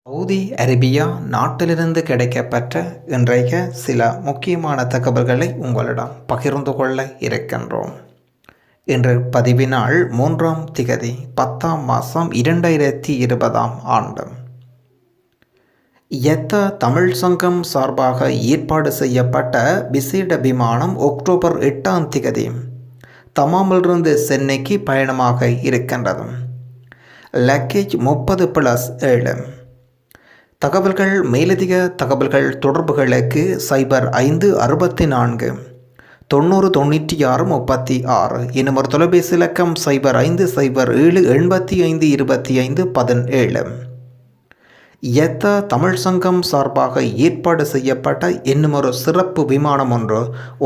Saudi Arabia நாட்டிலிருந்து கிடைக்கப்பெற்ற இன்றைய சில முக்கியமான தகவல்களை உங்களிடம் பகிர்ந்து கொள்ள இருக்கின்றோம். இன்று பதிவினால் 3ஆம் திகதி 10ஆம் மாதம் 2020 ஆண்டு. யத்தா தமிழ் சங்கம் சார்பாக ஏற்பாடு செய்யப்பட்ட விசேட விமானம் அக்டோபர் 8ஆம் திகதி தமாமிலிருந்து சென்னைக்கு பயணமாக இருக்கின்றது. லக்கேஜ் 30+7. தகவல்கள் மேலதிக தகவல்கள் தொடர்புகளுக்கு 0564 90 96 36 என்னும் ஒரு தொலைபேசி இலக்கம் 0507 85 25 17. யத்தா தமிழ் சங்கம் சார்பாக ஏற்பாடு செய்யப்பட்ட இன்னும் ஒரு சிறப்பு விமானம் ஒன்று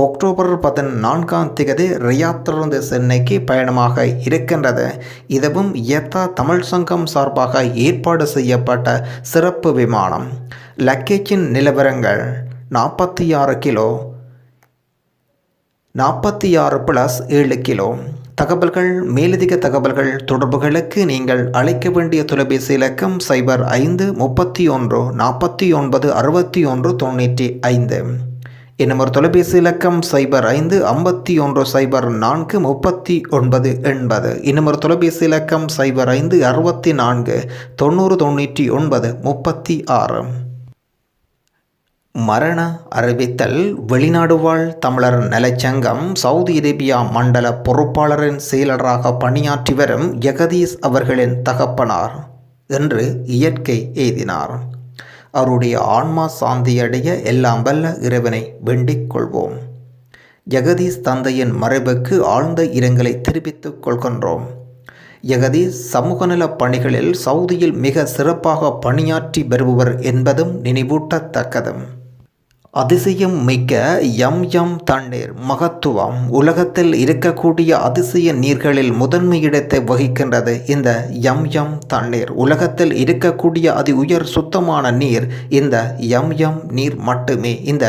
அக்டோபர் 14ஆம் திகதி ரியாத்திலிருந்து சென்னைக்கு பயணமாக இருக்கின்றது. இதுவும் யத்தா தமிழ் சங்கம் சார்பாக ஏற்பாடு செய்யப்பட்ட சிறப்பு விமானம். லக்கேஜின் நிலவரங்கள் 46 கிலோ, 46+7 கிலோ. தகவல்கள் மேலதிக தகவல்கள் தொடர்புகளுக்கு நீங்கள் அழைக்க வேண்டிய தொலைபேசி இலக்கம் 05 31 49 61 95 என்னும் ஒரு தொலைபேசி இலக்கம் 05 51 04 39 80 இன்னும் ஒரு தொலைபேசி இலக்கம் 05 64 90 99 36. மரண அறிவித்தல். வெளிநாடு வாழ் தமிழர் நலச்சங்கம் சவுதி அரேபியா மண்டல பொறுப்பாளரின் செயலராக பணியாற்றி வரும் ஜெகதீஷ் அவர்களின் தகப்பனார் என்று இயற்கை எய்தினார். அவருடைய ஆன்மா சாந்தியடைய எல்லாம் வல்ல இறைவனை வேண்டிக் கொள்வோம். ஜெகதீஷ் தந்தையின் மறைவுக்கு ஆழ்ந்த இரங்கலை தெரிவித்துக் கொள்கின்றோம். ஜெகதீஷ் சமூக நல பணிகளில் சவுதியில் மிக சிறப்பாக பணியாற்றி வருபவர் என்பதும் நினைவூட்டத்தக்கது. அதிசயம் மிக்க யம் தண்ணீர் மகத்துவம். உலகத்தில் இருக்கக்கூடிய அதிசய நீர்களில் முதன்மை இடத்தை வகிக்கின்றது இந்த யம் தண்ணீர். உலகத்தில் இருக்கக்கூடிய அதி உயர் சுத்தமான நீர் இந்த யம் நீர் மட்டுமே. இந்த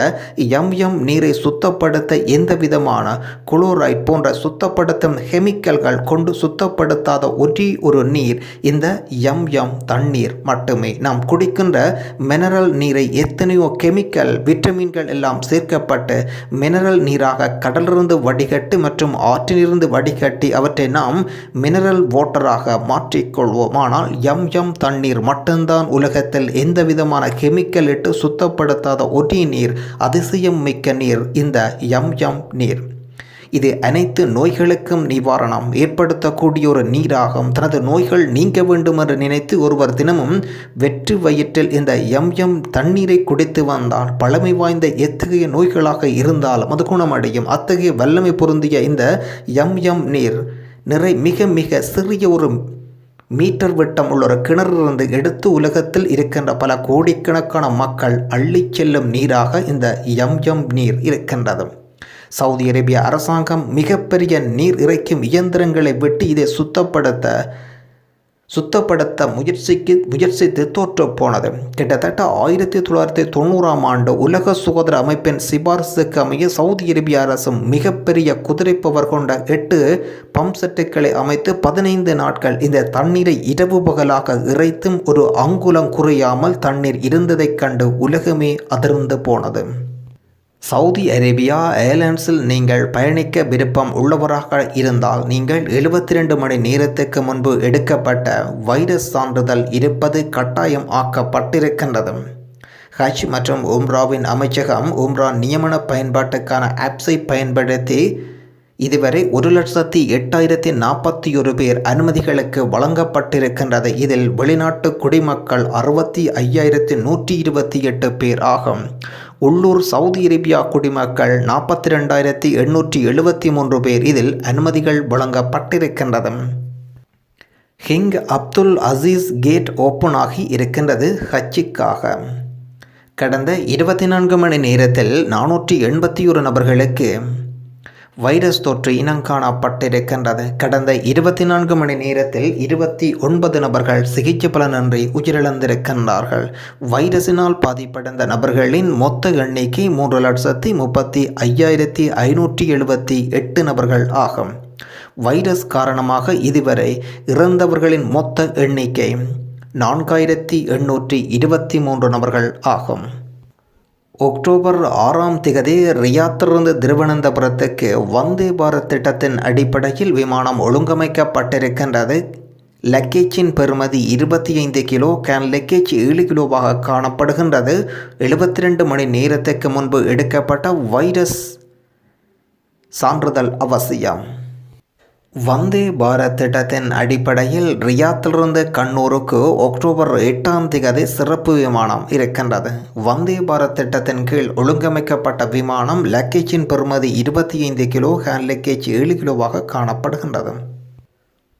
யம் நீரை சுத்தப்படுத்த எந்த விதமான குளோரைட் போன்ற சுத்தப்படுத்தும் கெமிக்கல்கள் கொண்டு சுத்தப்படுத்தாத ஒரே ஒரு நீர் இந்த யம் தண்ணீர் மட்டுமே. நாம் குடிக்கின்ற மினரல் நீரை எத்தனையோ கெமிக்கல் விட்டமின்கள் எல்லாம் சேர்க்கப்பட்டு மினரல் நீராக கடலிலிருந்து வடிகட்டி மற்றும் ஆற்றிலிருந்து வடிகட்டி அவற்றை நாம் மினரல் வாட்டராக மாற்றிக்கொள்வோம். ஆனால் யம் தண்ணீர் மட்டும்தான் உலகத்தில் எந்த விதமான கெமிக்கல் இட்டு சுத்தப்படுத்தாத ஒரே நீர், அதிசயம் மிக்க நீர் இந்த யம் நீர். இது அனைத்து நோய்களுக்கும் நிவாரணம் ஏற்படுத்தக்கூடிய ஒரு நீராகும். தனது நோய்கள் நீங்க வேண்டும் என்று நினைத்து ஒருவர் தினமும் வெற்று வயிற்றில் இந்த யம் தண்ணீரை குடித்து வந்தால் பழமை வாய்ந்த எத்தகைய நோய்களாக இருந்தாலும் அது குணமடையும். அத்தகைய வல்லமை பொருந்திய இந்த யம் நீர் மிக மிக சிறிய ஒரு மீட்டர் விட்டம் உள்ள ஒரு கிணறிலிருந்து எடுத்து உலகத்தில் இருக்கின்ற பல கோடிக்கணக்கான மக்கள் அள்ளிச் செல்லும் நீராக இந்த யம் நீர் இருக்கின்றது. சவுதி அரேபியா அரசாங்கம் மிகப்பெரிய நீர் இறைக்கும் இயந்திரங்களை விட்டு இதை சுத்தப்படுத்த முயற்சித்து தோற்று போனது. கிட்டத்தட்ட 1990ஆம் ஆண்டு உலக சுகாதார அமைப்பின் சிபாரிசுக்கு அமைய சவுதி அரேபிய அரசும் மிகப்பெரிய குதிரை பவர் கொண்ட 8 பம்ப் செட்டுகளை அமைத்து 15 நாட்கள் இந்த தண்ணீரை இரவு பகலாக இறைத்தும் ஒரு அங்குலம் குறையாமல் தண்ணீர் இருந்ததைக் கண்டு உலகமே அதிர்ந்து போனது. சவுதி அரேபியா ஏர்லைன்ஸில் நீங்கள் பயணிக்க விருப்பம் உள்ளவராக இருந்தால் நீங்கள் 72 மணி நேரத்துக்கு முன்பு எடுக்கப்பட்ட வைரஸ் சான்றிதழ் இருப்பது கட்டாயம் ஆக்கப்பட்டிருக்கின்றது. ஹஜ் மற்றும் உம்ராவின் அமைச்சகம் உம்ரா நியமன பயன்பாட்டுக்கான ஆப்ஸை பயன்படுத்தி இதுவரை 1,08,041 பேர் அனுமதிகளுக்கு வழங்கப்பட்டிருக்கின்றது. இதில் வெளிநாட்டு குடிமக்கள் 65,128 பேர் ஆகும். உள்ளூர் சவுதி அரேபியா குடிமக்கள் 42,873 பேர் இதில் அனுமதிகள் வழங்கப்பட்டிருக்கின்றது. King Abdul Aziz gate open ஆகி இருக்கின்றது ஹஜ்ஜுக்காக. கடந்த 24 மணி நேரத்தில் 481 நபர்களுக்கு வைரஸ் தொற்று இனங்காணப்பட்டிருக்கின்றது. கடந்த 24 மணி நேரத்தில் 29 நபர்கள் சிகிச்சை பலனின்றி உயிரிழந்திருக்கின்றார்கள். வைரஸினால் பாதிப்படைந்த நபர்களின் மொத்த எண்ணிக்கை 3,35,578 நபர்கள் ஆகும். வைரஸ் காரணமாக இதுவரை இறந்தவர்களின் மொத்த எண்ணிக்கை 4823 நபர்கள் ஆகும். அக்டோபர் 6ஆம் திகதி ரியாத்திலிருந்து திருவனந்தபுரத்துக்கு வந்தே பாரத் திட்டத்தின் அடிப்படையில் விமானம் ஒழுங்கமைக்கப்பட்டிருக்கின்றது. லக்கேஜின் பெறுமதி 25 கிலோ, கேன் லக்கேஜ் 7 கிலோவாக காணப்படுகின்றது. 72 மணி நேரத்துக்கு முன்பு எடுக்கப்பட்ட வைரஸ் சான்றிதழ் அவசியம். வந்தே பாரத் திட்டத்தின் அடிப்படையில் ரியாத்திலிருந்து கண்ணூருக்கு அக்டோபர் 8ஆம் திகதி சிறப்பு விமானம் இருக்கின்றது. வந்தே பாரத் திட்டத்தின் கீழ் ஒழுங்கமைக்கப்பட்ட விமானம் லக்கேஜின் பெறுமதி 25 கிலோ, ஹேண்ட் லக்கேஜ் 7 கிலோவாக காணப்படுகின்றது.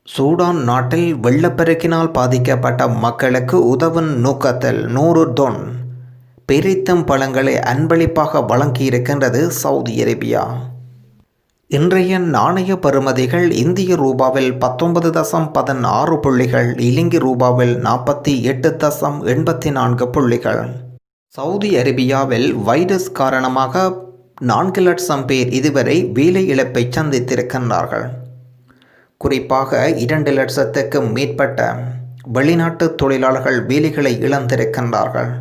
சூடான் நாட்டில் வெள்ளப்பெருக்கினால் பாதிக்கப்பட்ட மக்களுக்கு உதவும் நோக்கத்தில் 100 தொன் பெரித்தம் பழங்களை அன்பளிப்பாக வழங்கியிருக்கின்றது சவுதி அரேபியா. இன்றைய நாணய பெறுமதிகள் இந்திய ரூபாவில் 19.16 புள்ளிகள், இலங்கை ரூபாவில் 48.84 புள்ளிகள். சவுதி அரேபியாவில் வைரஸ் காரணமாக 4 லட்சம் பேர் இதுவரை வேலை இழப்பை சந்தித்திருக்கின்றார்கள். குறிப்பாக 2 லட்சத்துக்கும் மேற்பட்ட வெளிநாட்டு தொழிலாளர்கள் வேலைகளை இழந்திருக்கின்றார்கள்.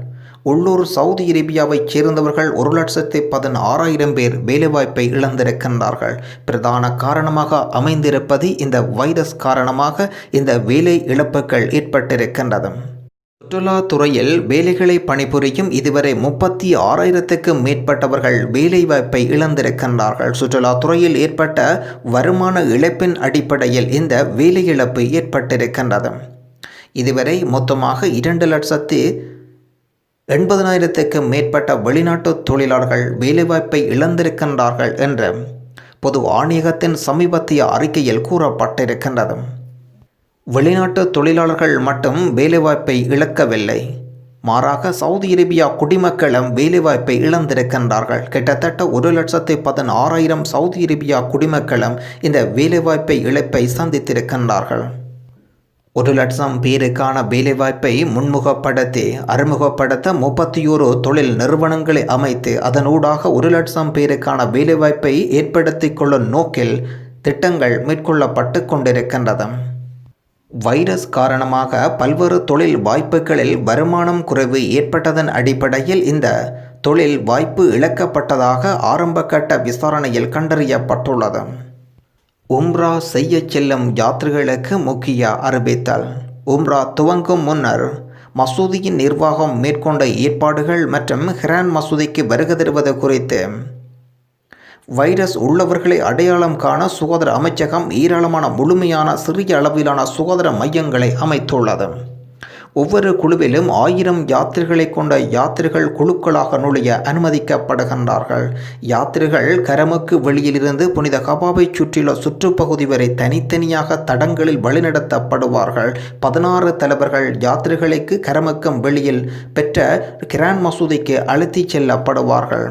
உள்ளூர் சவுதி அரேபியாவைச் சேர்ந்தவர்கள் 1,16,000 பேர் வேலைவாய்ப்பை இழந்திருக்கின்றார்கள். பிரதான காரணமாக அமைந்திருப்பது இந்த வைரஸ் காரணமாக இந்த வேலை இழப்புகள் ஏற்பட்டிருக்கின்றது. சுற்றுலாத்துறையில் வேலைகளை பணிபுரியும் இதுவரை 36,000க்கும் மேற்பட்டவர்கள் வேலைவாய்ப்பை இழந்திருக்கின்றார்கள். சுற்றுலாத்துறையில் ஏற்பட்ட வருமான இழப்பின் அடிப்படையில் இந்த வேலை இழப்பு ஏற்பட்டிருக்கின்றது. இதுவரை மொத்தமாக 2,80,000க்கும் மேற்பட்ட வெளிநாட்டு தொழிலாளர்கள் வேலைவாய்ப்பை இழந்திருக்கின்றார்கள் என்று பொது ஆணையகத்தின் சமீபத்திய அறிக்கையில் கூறப்பட்டிருக்கின்றது. வெளிநாட்டு தொழிலாளர்கள் மட்டும் வேலைவாய்ப்பை இழக்கவில்லை, மாறாக சவுதி அரேபியா குடிமக்களும் வேலைவாய்ப்பை இழந்திருக்கின்றார்கள். கிட்டத்தட்ட 1,16,000 சவுதி அரேபியா குடிமக்களும் இந்த வேலைவாய்ப்பை இழப்பை சந்தித்திருக்கின்றார்கள். 1 லட்சம் பேருக்கான வேலைவாய்ப்பை முன்முகப்படுத்தி அறிமுகப்படுத்த 31 தொழில் நிறுவனங்களை அமைத்து அதனூடாக 1 லட்சம் பேருக்கான வேலைவாய்ப்பை ஏற்படுத்தி கொள்ளும் நோக்கில் திட்டங்கள் மேற்கொள்ளப்பட்டு கொண்டிருக்கின்றது. வைரஸ் காரணமாக பல்வேறு தொழில் வாய்ப்புகளில் வருமானம் குறைவு ஏற்பட்டதன் அடிப்படையில் இந்த தொழில் வாய்ப்பு இழக்கப்பட்டதாக ஆரம்பகட்ட விசாரணையில் கண்டறியப்பட்டுள்ளது. உம்ரா செய்ய செல்லும் யாத்ரிகளுக்கு முக்கிய அறிவித்தல். உம்ரா துவங்கும் முன்னர் மசூதியின் நிர்வாகம் மேற்கொண்ட ஏற்பாடுகள் மற்றும் ஹிரான் மசூதிக்கு வருகை தருவது குறித்து வைரஸ் உள்ளவர்களை அடையாளம் காண சுகாதார அமைச்சகம் ஏராளமான முழுமையான சிறிய அளவிலான சுகாதார மையங்களை அமைத்துள்ளது. ஒவ்வொரு குழுவிலும் 1000 யாத்திரைகளை கொண்ட யாத்திரைகள் குழுக்களாக நுழைய அனுமதிக்கப்படுகின்றார்கள். யாத்திரைகள் கரமுக்கு வெளியிலிருந்து புனித கபாவை சுற்றியுள்ள சுற்றுப்பகுதி வரை தனித்தனியாக தடங்களில் வழிநடத்தப்படுவார்கள். 16 தலைவர்கள் யாத்திரைகளுக்கு கரமுக்கும் வெளியில் பெற்ற கிரான் மசூதிக்கு அழைத்துச் செல்லப்படுவார்கள்.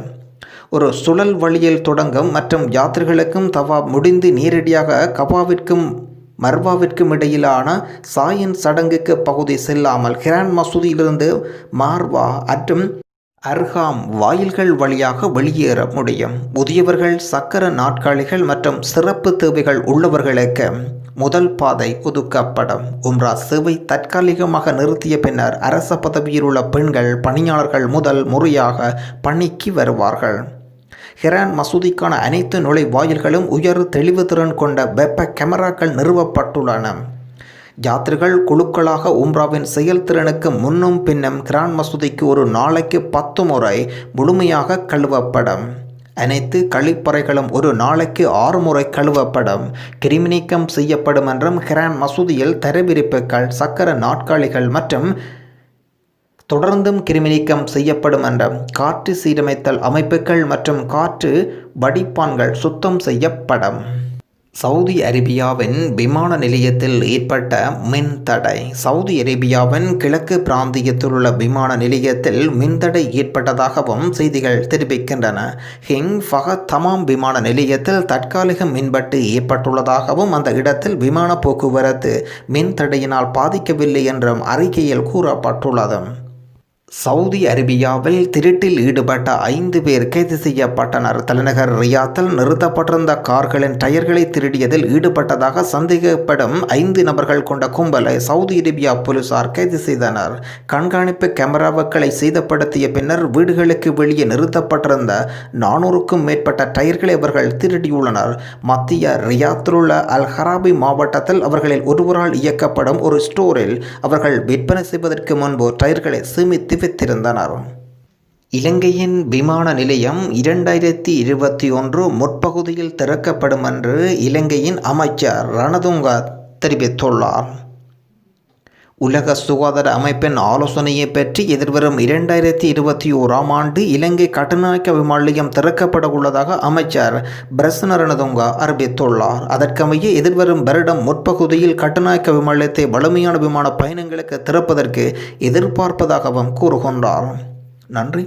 ஒரு சுழல் வழியில் தொடங்கும் மற்றும் யாத்திரைகளுக்கும் தவா முடிந்து நேரடியாக கபாவிற்கும் மர்வாவிற்கும் இடையிலான சாயின் சடங்குக்கு பகுதி செல்லாமல் கிரான் மசூதியிலிருந்து மார்வா மற்றும் அர்ஹாம் வாயில்கள் வழியாக வெளியேற முடியும். முதியவர்கள், சக்கர நாற்காலிகள் மற்றும் சிறப்பு தேவைகள் உள்ளவர்களுக்கு முதல் பாதை ஒதுக்கப்படும். உம்ரா சேவை தற்காலிகமாக நிறுத்திய பின்னர் அரச பதவியில் உள்ள பெண்கள் பணியாளர்கள் முதல் முறையாக பணிக்கு வருவார்கள். ஹிரான் மசூதிக்கான அனைத்து நுழைவாயில்களும் உயர் தெளிவுத்திறன் கொண்ட வெப்ப கேமராக்கள் நிறுவப்பட்டுள்ளன. யாத்திரைகள் குழுக்களாக உம்ராவின் செயல்திறனுக்கு முன்னும் பின்னும் கிரான் மசூதிக்கு ஒரு நாளைக்கு 10 முறை முழுமையாக கழுவப்படும். அனைத்து கழிப்பறைகளும் ஒரு நாளைக்கு 6 முறை கழுவப்படும். கிருமிநீக்கம் செய்யப்படும் என்றும் ஹிரான் மசூதியில் தரவிரிப்புகள், சக்கர நாற்காலிகள் மற்றும் தொடர்ந்தும் கிருமிநீக்கம் செய்யப்படும் என்ற காற்று சீரமைத்தல் அமைப்புகள் மற்றும் காற்று வடிப்பான்கள் சுத்தம் செய்யப்படும். சவுதி அரேபியாவின் விமான நிலையத்தில் ஏற்பட்ட மின் தடை. சவுதி அரேபியாவின் கிழக்கு பிராந்தியத்தில் உள்ள விமான நிலையத்தில் மின்தடை ஏற்பட்டதாகவும் செய்திகள் தெரிவிக்கின்றன. கிங் ஃபஹத் தமாம் விமான நிலையத்தில் தற்காலிக மின்வெட்டு ஏற்பட்டுள்ளதாகவும் அந்த இடத்தில் விமான போக்குவரத்து மின் தடையினால் பாதிக்கவில்லை என்றும் அறிக்கையில் கூறப்பட்டுள்ளது. சவுதி அரேபியாவில் திருட்டில் ஈடுபட்ட 5 பேர் கைது செய்யப்பட்டனர். தலைநகர் ரியாத்தில் நிறுத்தப்பட்டிருந்த கார்களின் டயர்களை திருடியதில் ஈடுபட்டதாக சந்தேகப்படும் 5 நபர்கள் கொண்ட கும்பலை சவுதி அரேபியா போலீசார் கைது செய்தனர். கண்காணிப்பு கேமராக்களை சேதப்படுத்திய பின்னர் வீடுகளுக்கு வெளியே நிறுத்தப்பட்டிருந்த 400க்கும் மேற்பட்ட டயர்களை அவர்கள் திருடியுள்ளனர். மத்திய ரியாத்தில் உள்ள அல் ஹராபி மாவட்டத்தில் அவர்களில் ஒருவரால் இயக்கப்படும் ஒரு ஸ்டோரில் அவர்கள் விற்பனை செய்வதற்கு முன்பு டயர்களை சேமித்து வைத்திருந்தனர். இலங்கையின் விமான நிலையம் 2021 முற்பகுதியில் திறக்கப்படும் என்று இலங்கையின் அமைச்சர் ரணதுங்க தெரிவித்துள்ளார். உலக சுகாதார அமைப்பின் ஆலோசனையை பற்றி எதிர்வரும் 2021ஆம் ஆண்டு இலங்கை கட்டுநாயக்க விமான நிலையம் திறக்கப்பட உள்ளதாக அமைச்சர் பிரசன்ன ரணதுங்க அறிவித்துள்ளார். அதற்கமைய எதிர்வரும் வருடம் முற்பகுதியில் கட்டுநாயக்க விமான நிலையத்தை வலிமையான விமான பயணங்களுக்கு திறப்பதற்கு எதிர்பார்ப்பதாகவும் கூறுகின்றார். நன்றி.